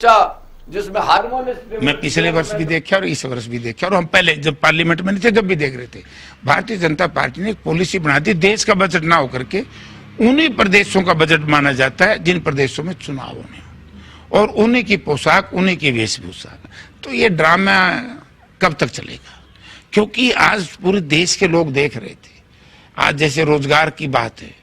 जिसमें हार्मोन मैं पिछले वर्ष भी देखा और इस वर्ष भी देखा, और हम पहले जब पार्लियामेंट में नहीं थे जब भी देख रहे थे। भारतीय जनता पार्टी ने एक पॉलिसी बना दी, देश का बजट ना होकर के उन्हीं प्रदेशों का बजट माना जाता है जिन प्रदेशों में चुनाव होने, और उन्हीं की पोशाक, उन्हीं की वेशभूषा। तो ये ड्रामा कब तक चलेगा? क्योंकि आज पूरे देश के लोग देख रहे थे। आज जैसे रोजगार की बात है,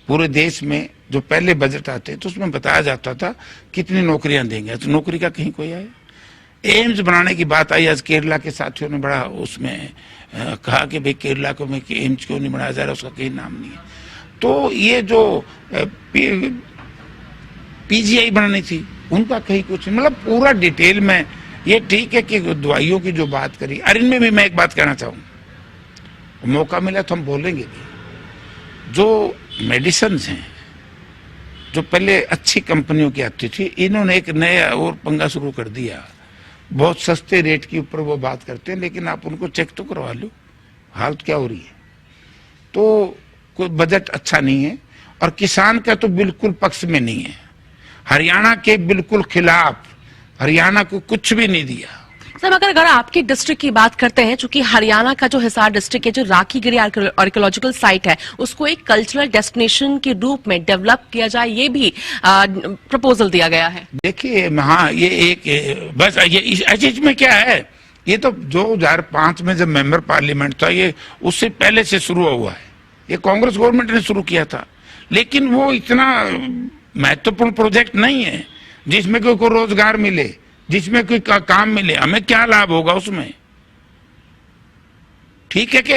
पूरे देश में जो पहले बजट आते तो उसमें बताया जाता था कितनी नौकरियां देंगे, तो नौकरी का कहीं कोई आया। एम्स बनाने की बात आई, आज केरला के साथियों ने बड़ा उसमें कहा कि भाई केरला को में एम्स क्यों नहीं बनाया जा रहा, उसका कहीं नाम नहीं है। तो ये जो पीजीआई बनानी थी उनका कहीं कुछ, मतलब पूरा डिटेल में। ये ठीक है कि दवाइयों की जो बात करी, और इनमें भी मैं एक बात कहना चाहूंगा, मौका मिला तो हम बोलेंगे भी। जो मेडिसिन हैं जो पहले अच्छी कंपनियों की आती थी, इन्होंने एक नया और पंगा शुरू कर दिया। बहुत सस्ते रेट के ऊपर वो बात करते हैं, लेकिन आप उनको चेक तो करवा लो हालत क्या हो रही है। तो कोई बजट अच्छा नहीं है, और किसान का तो बिल्कुल पक्ष में नहीं है, हरियाणा के बिल्कुल खिलाफ, हरियाणा को कुछ भी नहीं दिया। सर, अगर आपकी डिस्ट्रिक्ट की बात करते हैं, चूंकि हरियाणा का जो हिसार डिस्ट्रिक्ट है, जो राखीगिरी आर्कियोलॉजिकल साइट है, उसको एक कल्चरल डेस्टिनेशन के रूप में डेवलप किया जाए, ये भी प्रपोजल दिया गया है। देखिए, हाँ, ये एक बस ये इस चीज में क्या है, ये तो 2005 में जब मेंबर पार्लियामेंट था, ये उससे पहले से शुरू हुआ है। ये कांग्रेस गवर्नमेंट ने शुरू किया था, लेकिन वो इतना महत्वपूर्ण प्रोजेक्ट नहीं है जिसमें कोई रोजगार मिले, जिसमें कोई काम मिले। हमें क्या लाभ होगा उसमें? ठीक है कि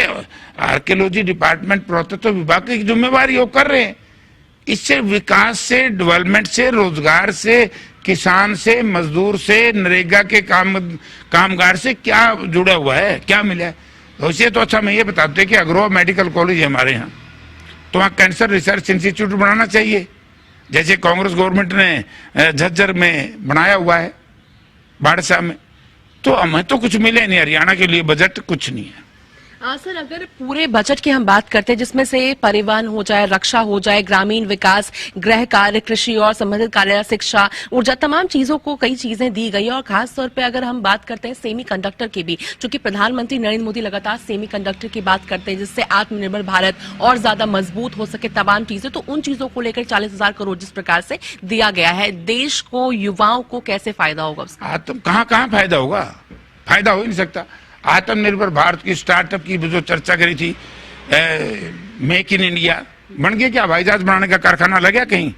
आर्कियोलॉजी डिपार्टमेंट, पुरातत्व विभाग की जिम्मेवारी वो कर रहे हैं। इससे विकास से, डेवलपमेंट से, रोजगार से, किसान से, मजदूर से, नरेगा के कामगार से क्या जुड़ा हुआ है, क्या मिला है? वैसे तो अच्छा, मैं ये बताते कि अग्रोवा मेडिकल कॉलेज है हमारे यहाँ, तो वहाँ कैंसर रिसर्च इंस्टीट्यूट बनाना चाहिए, जैसे कांग्रेस गवर्नमेंट ने झज्जर में बनाया हुआ है, बाड़सा में। तो हमें तो कुछ मिले नहीं, हरियाणा के लिए बजट कुछ नहीं है। सर, अगर पूरे बजट की हम बात करते हैं, जिसमें से परिवहन हो जाए, रक्षा हो जाए, ग्रामीण विकास, गृह कार्य, कृषि और संबंधित कार्य, शिक्षा, ऊर्जा, तमाम चीजों को कई चीजें दी गई। और खास तौर पे अगर हम बात करते हैं सेमीकंडक्टर की भी, क्योंकि प्रधानमंत्री नरेंद्र मोदी लगातार सेमीकंडक्टर की बात करते हैं, जिससे आत्मनिर्भर भारत और ज्यादा मजबूत हो सके, तमाम चीजें, तो उन चीजों को लेकर 40,000 करोड़ जिस प्रकार से दिया गया है, देश को, युवाओं को कैसे फायदा होगा? कहाँ फायदा होगा? फायदा हो ही नहीं सकता। आत्मनिर्भर भारत की, स्टार्टअप की जो चर्चा करी थी, मेक इन इंडिया बन गया क्या? हवाई जहाज बनाने का कारखाना लगा कहीं?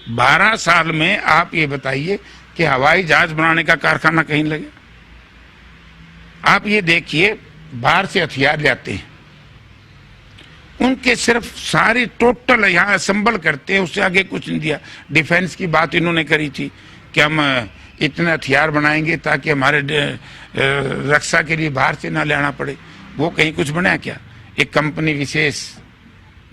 12 साल में आप ये बताइए कि हवाई जहाज बनाने का कारखाना कहीं लगे? आप ये देखिए, बाहर से हथियार लाते हैं, उनके सिर्फ सारी टोटल यहाँ असेंबल करते हैं, उससे आगे कुछ नहीं दिया। डिफेंस की बात इन्होंने करी थी कि हम इतने हथियार बनाएंगे ताकि हमारे रक्षा के लिए बाहर से ना लेना पड़े। वो कहीं कुछ बनाया क्या? एक कंपनी विशेष,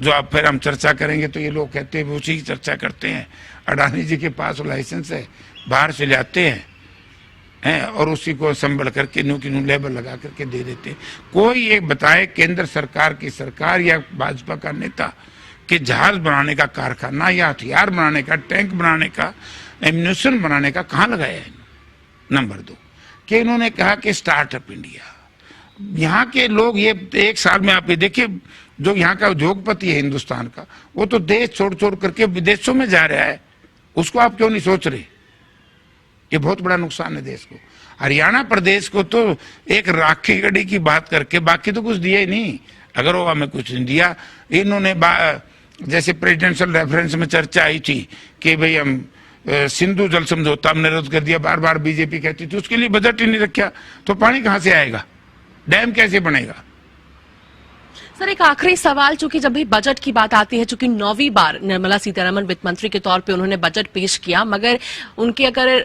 जो अब फिर हम चर्चा करेंगे तो ये लोग कहते हैं, उसी की चर्चा करते हैं, अडानी जी के पास लाइसेंस है, बाहर से ले आते हैं और उसी को असेंबल करके न्यू की न्यू लेबल लगा करके दे देते हैं। कोई ये बताए केंद्र सरकार की सरकार या भाजपा का नेता कि जहाज बनाने का कारखाना या हथियार बनाने का, टैंक बनाने का, एम्यूनिशन बनाने का कहाँ लगाया है? नंबर 2 कि इन्होंने कहा कि स्टार्टअप इंडिया। यहाँ के लोग ये एक साल में आप ये देखिए, जो यहाँ का उद्योगपति है हिंदुस्तान का, वो तो देश छोड़ छोड़ करके विदेशों में जा रहा है। उसको आप क्यों नहीं सोच रहे? ये बहुत बड़ा नुकसान है देश को। हरियाणा प्रदेश को तो एक राखीगढ़ी की बात करके बाकी तो कुछ दिया ही नहीं। अगर वो हमें कुछ नहीं दिया, इन्होंने जैसे प्रेसिडेंशियल रेफरेंस में चर्चा आई थी कि भाई हम सिंधु जल समझौता हमने रद्द कर दिया, बार बार बीजेपी कहती थी, उसके लिए बजट ही नहीं रखा, तो पानी कहां से आएगा? डैम कैसे बनेगा? सर, एक आखिरी सवाल, चूंकि जब भी बजट की बात आती है, चूंकि 9वीं बार निर्मला सीतारमण वित्त मंत्री के तौर पे उन्होंने बजट पेश किया, मगर उनके अगर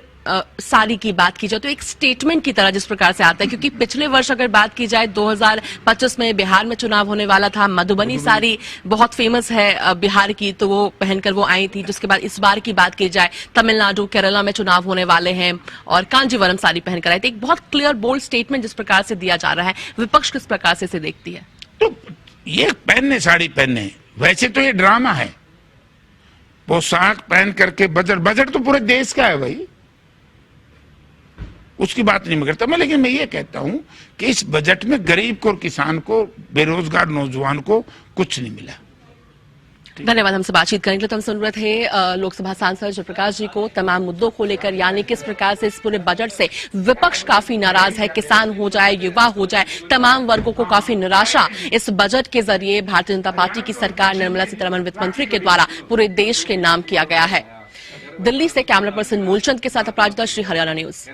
सारी की बात की जाए तो एक स्टेटमेंट की तरह जिस प्रकार से आता है, क्योंकि पिछले वर्ष अगर बात की जाए 2025 में बिहार में चुनाव होने वाला था, मधुबनी साड़ी बहुत फेमस है बिहार की, तो वो पहनकर वो आई थी। जिसके बाद इस बार की बात की जाए, तमिलनाडु, केरला में चुनाव होने वाले हैं और कांजीवरम साड़ी पहनकर आई थी। एक बहुत क्लियर बोल्ड स्टेटमेंट जिस प्रकार से दिया जा रहा है, विपक्ष किस प्रकार से इसे देखती है? तो ये पहनने, साड़ी पहनने, वैसे तो ये ड्रामा है। पोशाक पहन करके बजट तो पूरे देश का है भाई। उसकी बात नहीं मैं करता मैं, लेकिन मैं ये कहता हूं कि इस बजट में गरीब को और किसान को, बेरोजगार नौजवान को कुछ नहीं मिला। धन्यवाद। हमसे बातचीत करने के लिए तो हम सुन रहे थे लोकसभा सांसद जयप्रकाश जी को तमाम मुद्दों को लेकर, यानी किस प्रकार से इस पूरे बजट से विपक्ष काफी नाराज है। किसान हो जाए, युवा हो जाए, तमाम वर्गों को काफी निराशा इस बजट के जरिए भारतीय जनता पार्टी की सरकार, निर्मला सीतारमण वित्त मंत्री के द्वारा पूरे देश के नाम किया गया है। दिल्ली से कैमरा पर्सन मूलचंद के साथ अपराजिता, श्री हरियाणा न्यूज।